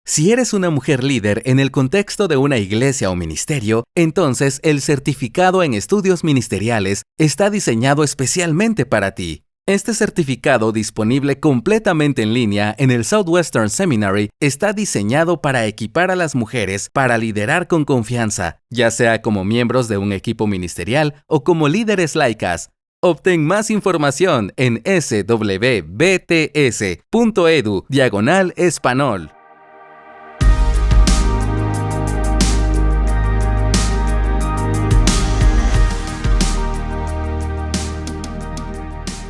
Si eres una mujer líder en el contexto de una iglesia o ministerio, entonces el certificado en estudios ministeriales está diseñado especialmente para ti. Este certificado, disponible completamente en línea en el Southwestern Seminary, está diseñado para equipar a las mujeres para liderar con confianza, ya sea como miembros de un equipo ministerial o como líderes laicas. Obtén más información en swbts.edu/español.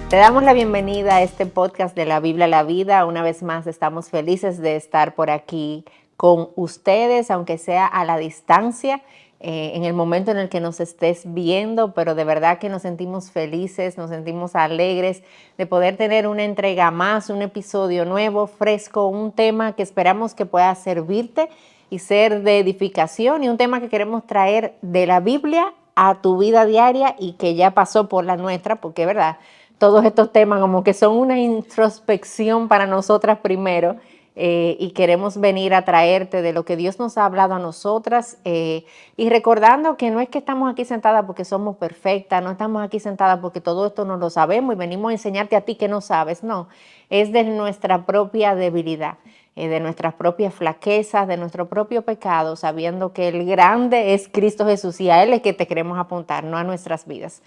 Te damos la bienvenida a este podcast de la Biblia a la Vida. Una vez más estamos felices de estar por aquí con ustedes, aunque sea a la distancia, en el momento en el que nos estés viendo, pero de verdad que nos sentimos felices, nos sentimos alegres de poder tener una entrega más, un episodio nuevo, fresco, un tema que esperamos que pueda servirte y ser de edificación, y un tema que queremos traer de la Biblia a tu vida diaria y que ya pasó por la nuestra, porque verdad, todos estos temas como que son una introspección para nosotras primero, y queremos venir a traerte de lo que Dios nos ha hablado a nosotras, y recordando que no es que estamos aquí sentadas porque somos perfectas, no estamos aquí sentadas porque todo esto no lo sabemos y venimos a enseñarte a ti que no sabes, no, es de nuestra propia debilidad, de nuestras propias flaquezas, de nuestro propio pecado, sabiendo que el grande es Cristo Jesús y a Él es que te queremos apuntar, no a nuestras vidas.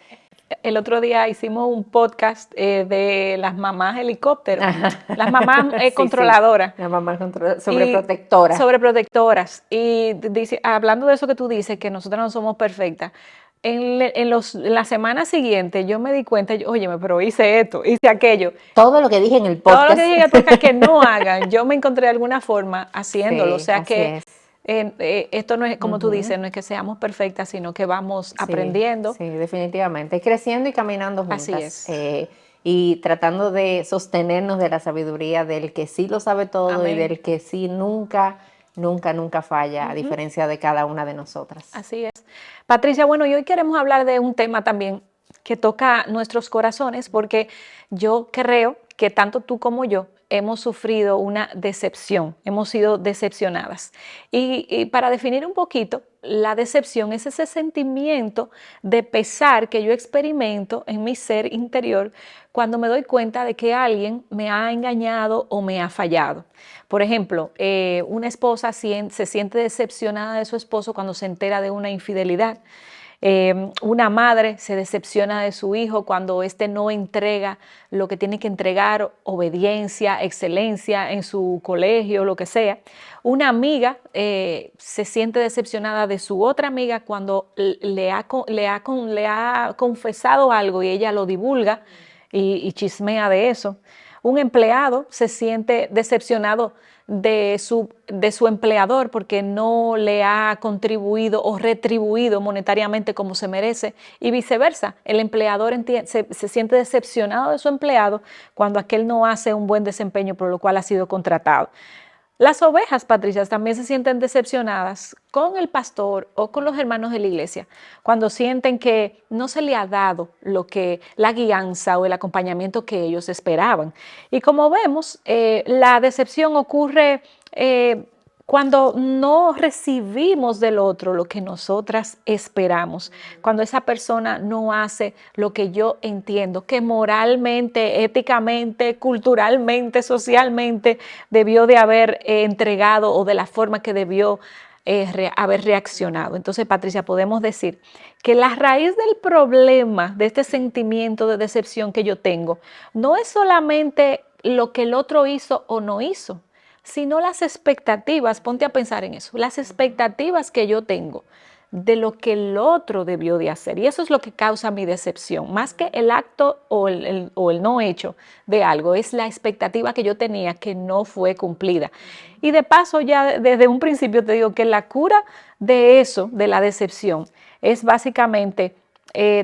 El otro día hicimos un podcast de las mamás helicóptero, las mamás controladoras. Sí. Las mamás sobreprotectoras. Sobreprotectoras. Y hablando de eso que tú dices, que nosotras no somos perfectas, la semana siguiente yo me di cuenta, óyeme, pero hice esto, hice aquello. Todo lo que dije en el podcast. Todo lo que dije en el podcast que no hagan, yo me encontré de alguna forma haciéndolo. Sí, o sea así que... es. Esto no es, como tú dices, no es que seamos perfectas, sino que vamos aprendiendo. Sí, definitivamente. Creciendo y caminando juntas. Así es. Y tratando de sostenernos de la sabiduría del que sí lo sabe todo. Amén. Y del que sí nunca falla, a diferencia de cada una de nosotras. Así es. Patricia, bueno, y hoy queremos hablar de un tema también que toca nuestros corazones, porque yo creo que tanto tú como yo hemos sufrido una decepción, hemos sido decepcionadas. Y para definir un poquito, la decepción es ese sentimiento de pesar que yo experimento en mi ser interior cuando me doy cuenta de que alguien me ha engañado o me ha fallado. Por ejemplo, una esposa se siente decepcionada de su esposo cuando se entera de una infidelidad. Una madre se decepciona de su hijo cuando éste no entrega lo que tiene que entregar, obediencia, excelencia en su colegio, lo que sea. Una amiga se siente decepcionada de su otra amiga cuando le ha confesado algo y ella lo divulga y chismea de eso. Un empleado se siente decepcionado de su empleador porque no le ha contribuido o retribuido monetariamente como se merece, y viceversa. El empleador se siente decepcionado de su empleado cuando aquel no hace un buen desempeño por lo cual ha sido contratado. Las ovejas, Patricia, también se sienten decepcionadas con el pastor o con los hermanos de la iglesia cuando sienten que no se le ha dado la guianza o el acompañamiento que ellos esperaban. Y como vemos, la decepción ocurre cuando no recibimos del otro lo que nosotras esperamos, cuando esa persona no hace lo que yo entiendo que moralmente, éticamente, culturalmente, socialmente debió de haber entregado o de la forma que debió haber reaccionado. Entonces, Patricia, podemos decir que la raíz del problema de este sentimiento de decepción que yo tengo no es solamente lo que el otro hizo o no hizo, sino las expectativas. Ponte a pensar en eso, las expectativas que yo tengo de lo que el otro debió de hacer, y eso es lo que causa mi decepción, más que el acto o el no hecho de algo, es la expectativa que yo tenía que no fue cumplida. Y de paso, ya desde un principio te digo que la cura de eso, de la decepción, es básicamente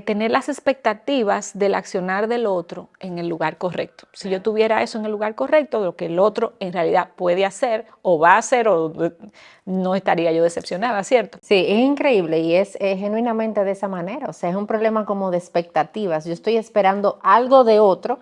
tener las expectativas del accionar del otro en el lugar correcto. Si yo tuviera eso en el lugar correcto, lo que el otro en realidad puede hacer o va a hacer, no estaría yo decepcionada, ¿cierto? Sí, es increíble y es genuinamente de esa manera. O sea, es un problema como de expectativas. Yo estoy esperando algo de otro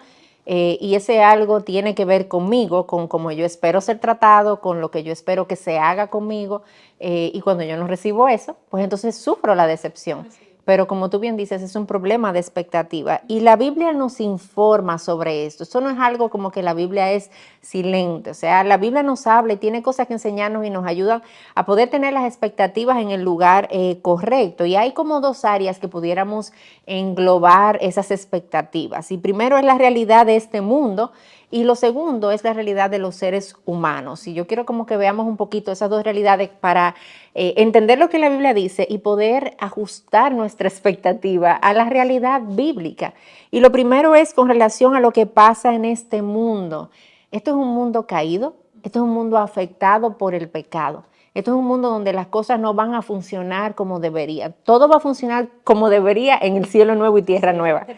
y ese algo tiene que ver conmigo, con cómo yo espero ser tratado, con lo que yo espero que se haga conmigo, y cuando yo no recibo eso, pues entonces sufro la decepción. Pero como tú bien dices, es un problema de expectativa. Y la Biblia nos informa sobre esto. Esto no es algo como que la Biblia es silente. O sea, la Biblia nos habla y tiene cosas que enseñarnos y nos ayudan a poder tener las expectativas en el lugar correcto. Y hay como dos áreas que pudiéramos englobar esas expectativas. Y primero es la realidad de este mundo. Y lo segundo es la realidad de los seres humanos. Y yo quiero como que veamos un poquito esas dos realidades para entender lo que la Biblia dice y poder ajustar nuestra expectativa a la realidad bíblica. Y lo primero es con relación a lo que pasa en este mundo. Esto es un mundo caído, esto es un mundo afectado por el pecado. Esto es un mundo donde las cosas no van a funcionar como debería. Todo va a funcionar como debería en el cielo nuevo y tierra nueva.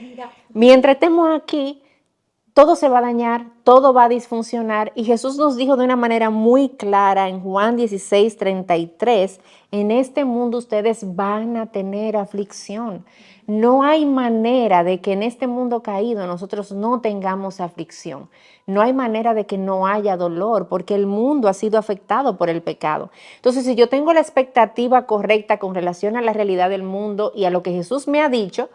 Mientras estemos aquí, todo se va a dañar, todo va a disfuncionar. Y Jesús nos dijo de una manera muy clara en Juan 16:33, en este mundo ustedes van a tener aflicción. No hay manera de que en este mundo caído nosotros no tengamos aflicción. No hay manera de que no haya dolor, porque el mundo ha sido afectado por el pecado. Entonces, si yo tengo la expectativa correcta con relación a la realidad del mundo y a lo que Jesús me ha dicho,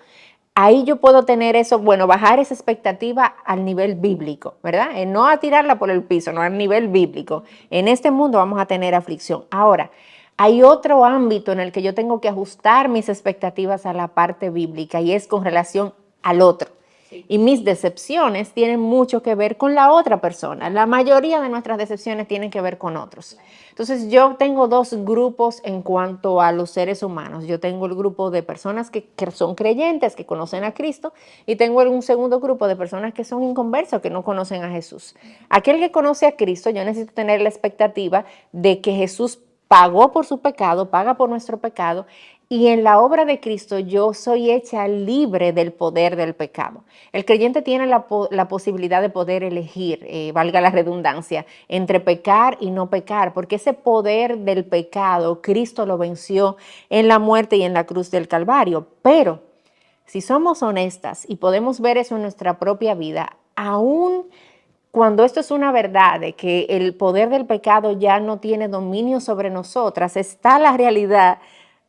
ahí yo puedo tener eso, bueno, bajar esa expectativa al nivel bíblico, ¿verdad? No a tirarla por el piso, no al nivel bíblico. En este mundo vamos a tener aflicción. Ahora, hay otro ámbito en el que yo tengo que ajustar mis expectativas a la parte bíblica y es con relación al otro. Y mis decepciones tienen mucho que ver con la otra persona. La mayoría de nuestras decepciones tienen que ver con otros. Entonces yo tengo dos grupos en cuanto a los seres humanos. Yo tengo el grupo de personas que son creyentes, que conocen a Cristo, y tengo un segundo grupo de personas que son inconversos, que no conocen a Jesús. Aquel que conoce a Cristo, yo necesito tener la expectativa de que Jesús pagó por su pecado, paga por nuestro pecado, y en la obra de Cristo yo soy hecha libre del poder del pecado. El creyente tiene la posibilidad de poder elegir, valga la redundancia, entre pecar y no pecar, porque ese poder del pecado Cristo lo venció en la muerte y en la cruz del Calvario. Pero si somos honestas y podemos ver eso en nuestra propia vida, aún cuando esto es una verdad de que el poder del pecado ya no tiene dominio sobre nosotras, está la realidad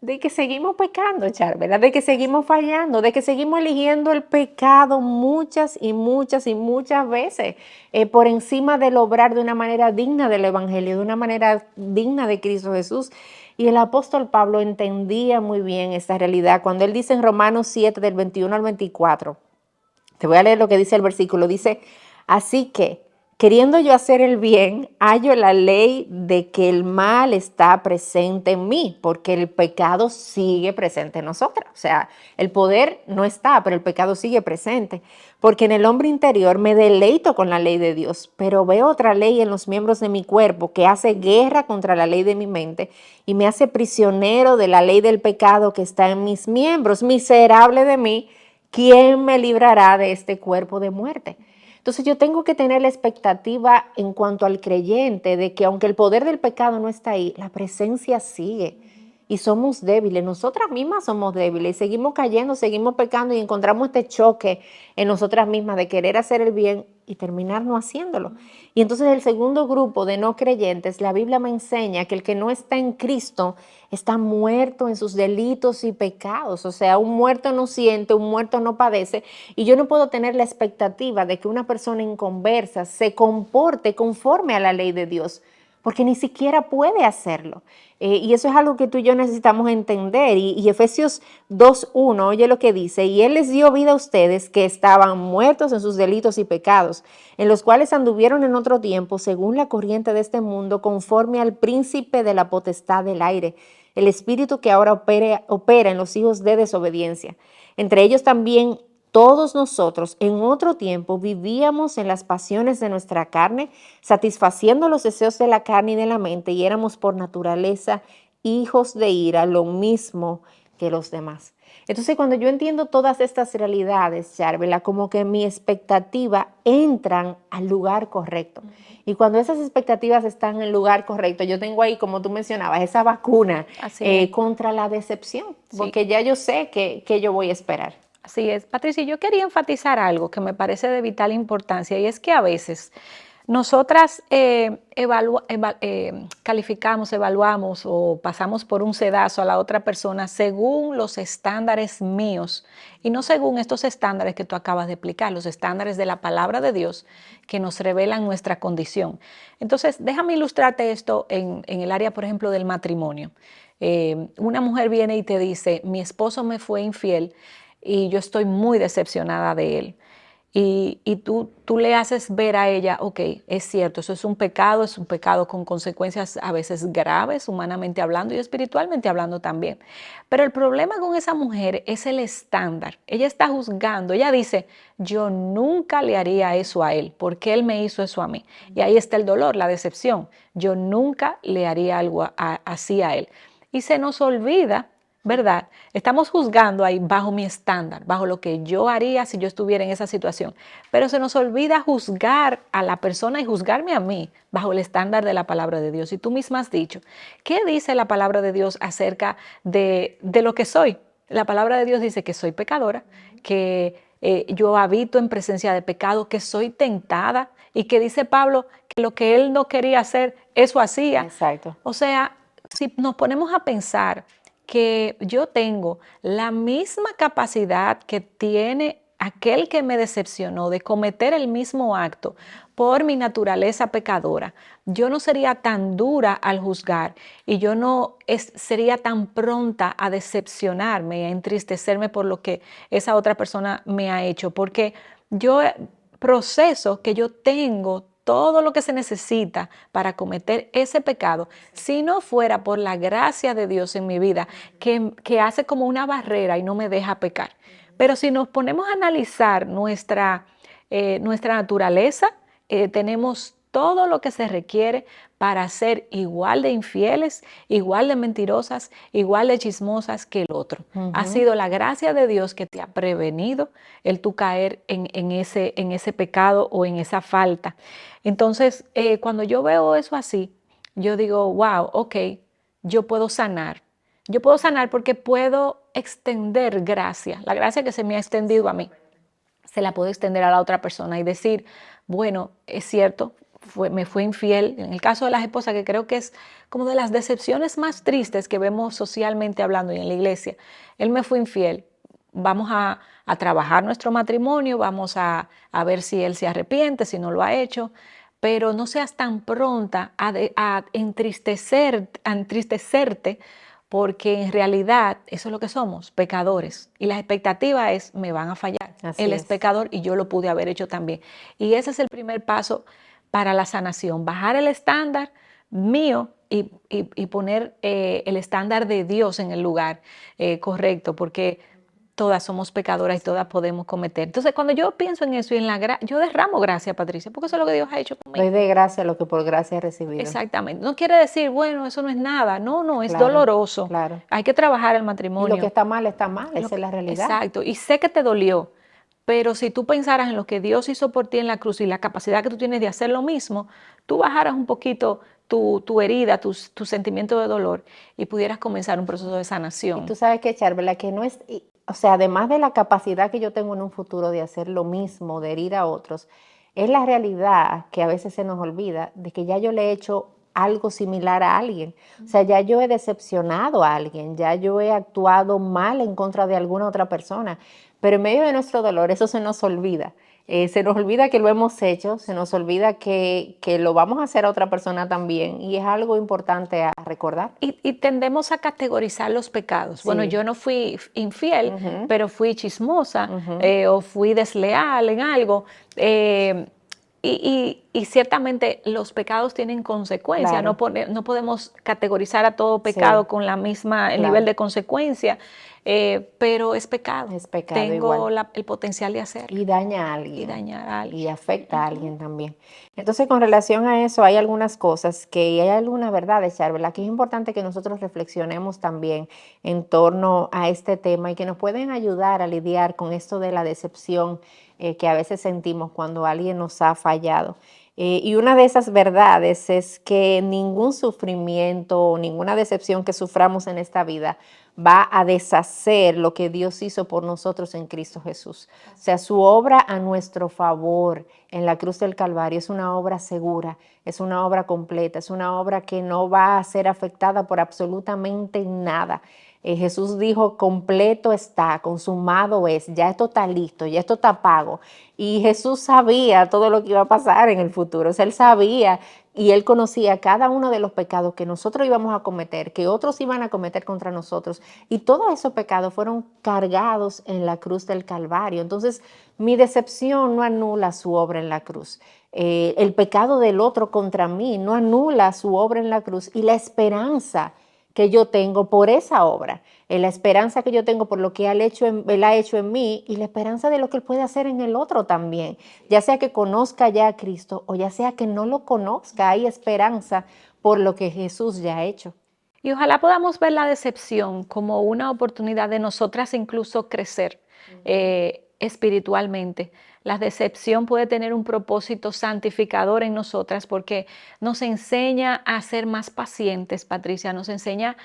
de que seguimos pecando, Char, ¿verdad? De que seguimos fallando, de que seguimos eligiendo el pecado muchas y muchas y muchas veces por encima del obrar de una manera digna del Evangelio, de una manera digna de Cristo Jesús. Y el apóstol Pablo entendía muy bien esta realidad cuando él dice en Romanos 7, del 21 al 24, te voy a leer lo que dice el versículo, dice: así que, queriendo yo hacer el bien, hallo la ley de que el mal está presente en mí, porque el pecado sigue presente en nosotros. O sea, el poder no está, pero el pecado sigue presente. Porque en el hombre interior me deleito con la ley de Dios, pero veo otra ley en los miembros de mi cuerpo que hace guerra contra la ley de mi mente y me hace prisionero de la ley del pecado que está en mis miembros. Miserable de mí, ¿quién me librará de este cuerpo de muerte? Entonces yo tengo que tener la expectativa en cuanto al creyente de que aunque el poder del pecado no está ahí, la presencia sigue. Y somos débiles, nosotras mismas somos débiles y seguimos cayendo, seguimos pecando y encontramos este choque en nosotras mismas de querer hacer el bien y terminar no haciéndolo. Y entonces el segundo grupo de no creyentes, la Biblia me enseña que el que no está en Cristo está muerto en sus delitos y pecados. O sea, un muerto no siente, un muerto no padece. Y yo no puedo tener la expectativa de que una persona inconversa se comporte conforme a la ley de Dios, porque ni siquiera puede hacerlo. Y eso es algo que tú y yo necesitamos entender. Y Efesios 2:1, oye lo que dice: y Él les dio vida a ustedes que estaban muertos en sus delitos y pecados, en los cuales anduvieron en otro tiempo, según la corriente de este mundo, conforme al príncipe de la potestad del aire, el espíritu que ahora opera en los hijos de desobediencia. Entre ellos también todos nosotros en otro tiempo vivíamos en las pasiones de nuestra carne, satisfaciendo los deseos de la carne y de la mente, y éramos por naturaleza hijos de ira, lo mismo que los demás. Entonces, cuando yo entiendo todas estas realidades, Charvela, como que mi expectativa entran al lugar correcto. Y cuando esas expectativas están en el lugar correcto, yo tengo ahí, como tú mencionabas, esa vacuna contra la decepción, porque ya yo sé que yo voy a esperar. Así es. Patricia, yo quería enfatizar algo que me parece de vital importancia y es que a veces nosotras calificamos, evaluamos o pasamos por un sedazo a la otra persona según los estándares míos y no según estos estándares que tú acabas de explicar, los estándares de la palabra de Dios que nos revelan nuestra condición. Entonces, déjame ilustrarte esto en el área, por ejemplo, del matrimonio. Una mujer viene y te dice, mi esposo me fue infiel y yo estoy muy decepcionada de él. Y tú le haces ver a ella, ok, es cierto, eso es un pecado con consecuencias a veces graves, humanamente hablando y espiritualmente hablando también. Pero el problema con esa mujer es el estándar. Ella está juzgando, ella dice, yo nunca le haría eso a él, porque él me hizo eso a mí. Y ahí está el dolor, la decepción. Yo nunca le haría algo así a él. Y se nos olvida, ¿verdad? Estamos juzgando ahí bajo mi estándar, bajo lo que yo haría si yo estuviera en esa situación. Pero se nos olvida juzgar a la persona y juzgarme a mí bajo el estándar de la palabra de Dios. Y tú misma has dicho, ¿qué dice la palabra de Dios acerca de lo que soy? La palabra de Dios dice que soy pecadora, que yo habito en presencia de pecado, que soy tentada y que dice Pablo que lo que él no quería hacer, eso hacía. Exacto. O sea, si nos ponemos a pensar que yo tengo la misma capacidad que tiene aquel que me decepcionó de cometer el mismo acto por mi naturaleza pecadora, yo no sería tan dura al juzgar y yo no sería tan pronta a decepcionarme, a entristecerme por lo que esa otra persona me ha hecho, porque yo proceso que yo tengo todo lo que se necesita para cometer ese pecado, si no fuera por la gracia de Dios en mi vida, que hace como una barrera y no me deja pecar. Pero si nos ponemos a analizar nuestra naturaleza, tenemos todo lo que se requiere para ser igual de infieles, igual de mentirosas, igual de chismosas que el otro. Ha sido la gracia de Dios que te ha prevenido el tú caer en ese pecado o en esa falta. Entonces, cuando yo veo eso así, yo digo, wow, ok, yo puedo sanar. Yo puedo sanar porque puedo extender gracia, la gracia que se me ha extendido a mí se la puedo extender a la otra persona y decir, bueno, es cierto, me fue infiel. En el caso de las esposas, que creo que es como de las decepciones más tristes que vemos socialmente hablando y en la iglesia, él me fue infiel. Vamos a trabajar nuestro matrimonio, vamos a ver si él se arrepiente, si no lo ha hecho, pero no seas tan pronta a entristecerte porque en realidad eso es lo que somos, pecadores. Y la expectativa es, me van a fallar. Él es pecador y yo lo pude haber hecho también. Y ese es el primer paso para la sanación, bajar el estándar mío y poner el estándar de Dios en el lugar correcto, porque todas somos pecadoras y todas podemos cometer. Entonces, cuando yo pienso en eso y en yo derramo gracia, Patricia, porque eso es lo que Dios ha hecho conmigo. Doy de gracia lo que por gracia he recibido. Exactamente. No quiere decir, bueno, eso no es nada. No, no, es Claro, doloroso. claro. Hay que trabajar el Y matrimonio. lo que está mal, esa es la realidad. Exacto. Y sé que te dolió, pero si tú pensaras en lo que Dios hizo por ti en la cruz y la capacidad que tú tienes de hacer lo mismo, tú bajaras un poquito tu herida, tu sentimiento de dolor y pudieras comenzar un proceso de sanación. Y tú sabes que, Charvela, que no es, o sea, además de la capacidad que yo tengo en un futuro de hacer lo mismo, de herir a otros, es la realidad que a veces se nos olvida de que ya yo le he hecho algo similar a alguien. O sea, ya yo he decepcionado a alguien, ya yo he actuado mal en contra de alguna otra persona, pero en medio de nuestro dolor eso se nos olvida. Se nos olvida que lo hemos hecho, se nos olvida que lo vamos a hacer a otra persona también y es algo importante a recordar. Y tendemos a categorizar los pecados. Sí. Bueno, yo no fui infiel, pero fui chismosa o fui desleal en algo. Y ciertamente los pecados tienen consecuencias. Claro. No podemos categorizar a todo pecado con el nivel de consecuencia. Pero es pecado. Es pecado Tengo el potencial de hacerlo. Y daña a alguien. Y dañar a alguien. Y afecta a alguien también. Entonces, con relación a eso, hay algunas cosas y hay algunas verdades, Charvela, que es importante que nosotros reflexionemos también en torno a este tema y que nos pueden ayudar a lidiar con esto de la decepción que a veces sentimos cuando alguien nos ha fallado. Y una de esas verdades es que ningún sufrimiento o ninguna decepción que suframos en esta vida va a deshacer lo que Dios hizo por nosotros en Cristo Jesús. O sea, su obra a nuestro favor en la cruz del Calvario es una obra segura, es una obra completa, es una obra que no va a ser afectada por absolutamente nada. Jesús dijo, completo está, consumado es, ya esto está listo, ya esto está pago. Y Jesús sabía todo lo que iba a pasar en el futuro, o sea, él sabía y él conocía cada uno de los pecados que nosotros íbamos a cometer, que otros iban a cometer contra nosotros, y todos esos pecados fueron cargados en la cruz del Calvario. Entonces, mi decepción no anula su obra en la cruz. El pecado del otro contra mí no anula su obra en la cruz, y la esperanza que yo tengo por esa obra, la esperanza que yo tengo por lo que él ha hecho en mí, y la esperanza de lo que Él puede hacer en el otro también, ya sea que conozca ya a Cristo o ya sea que no lo conozca, hay esperanza por lo que Jesús ya ha hecho. Y ojalá podamos ver la decepción como una oportunidad de nosotras incluso crecer espiritualmente. La decepción puede tener un propósito santificador en nosotras porque nos enseña a ser más pacientes, Patricia, nos enseña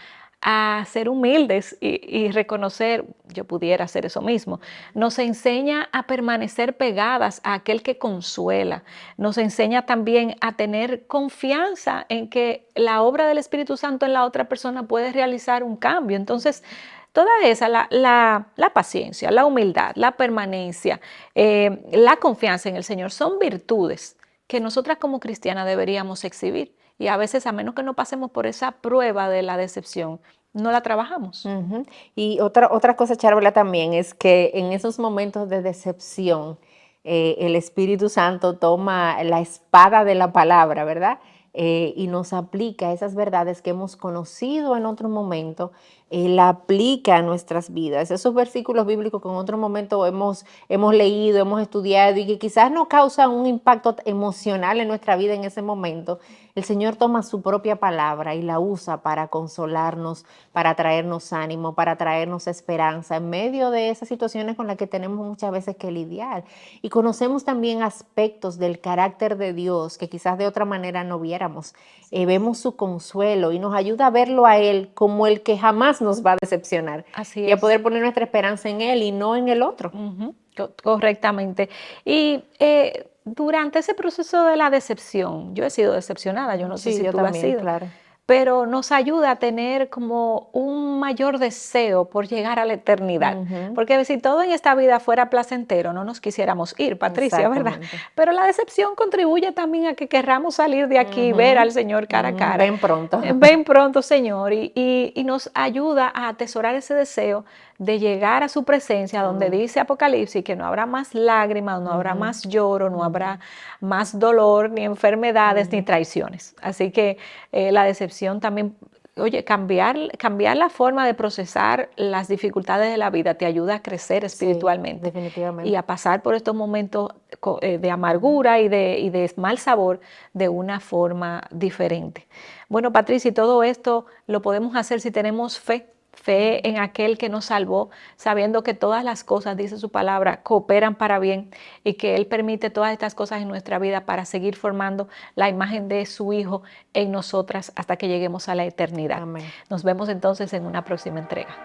a ser humildes y reconocer, yo pudiera hacer eso mismo. Nos enseña a permanecer pegadas a aquel que consuela. Nos enseña también a tener confianza en que la obra del Espíritu Santo en la otra persona puede realizar un cambio. Entonces, toda esa, la paciencia, la humildad, la permanencia, la confianza en el Señor, son virtudes que nosotras como cristianas deberíamos exhibir. Y a veces, a menos que no pasemos por esa prueba de la decepción, no la trabajamos. Ujú. Y otra cosa, Charla, también es que en esos momentos de decepción, el Espíritu Santo toma la espada de la palabra, ¿verdad? Y nos aplica esas verdades que hemos conocido en otro momento, la aplica a nuestras vidas. Esos versículos bíblicos que en otro momento hemos leído, hemos estudiado y que quizás no causan un impacto emocional en nuestra vida en ese momento, el Señor toma su propia palabra y la usa para consolarnos, para traernos ánimo, para traernos esperanza en medio de esas situaciones con las que tenemos muchas veces que lidiar. Y conocemos también aspectos del carácter de Dios que quizás de otra manera no viéramos. Vemos su consuelo y nos ayuda a verlo a Él como el que jamás nos va a decepcionar. Así Y a es. poder poner nuestra esperanza en Él y no en el otro. Correctamente. Y durante ese proceso de la decepción, yo he sido decepcionada, yo no sé Sí, si yo tú lo has también, sido, claro. pero nos ayuda a tener como un mayor deseo por llegar a la eternidad. Ujú. Porque si todo en esta vida fuera placentero, no nos quisiéramos ir, Patricia, ¿verdad? Exactamente. Pero la decepción contribuye también a que querramos salir de aquí y ver Ujú, al Señor cara a ujú. cara. Ven pronto. Ven pronto, Señor, y nos ayuda a atesorar ese deseo de llegar a su presencia, donde Amén. dice Apocalipsis que no habrá más lágrimas, no habrá Ujú, más lloro, no ujú, habrá más dolor, ni enfermedades, ni ujú. traiciones. Así que la decepción también, oye, cambiar la forma de procesar las dificultades de la vida te ayuda a crecer Sí, espiritualmente y definitivamente. a pasar por estos momentos de amargura y de mal sabor de una forma diferente. Bueno, Patricia, y todo esto lo podemos hacer si tenemos fe en aquel que nos salvó, sabiendo que todas las cosas, dice su palabra, cooperan para bien y que Él permite todas estas cosas en nuestra vida para seguir formando la imagen de su Hijo en nosotras hasta que lleguemos a la eternidad. Amén. Nos vemos entonces en una próxima entrega.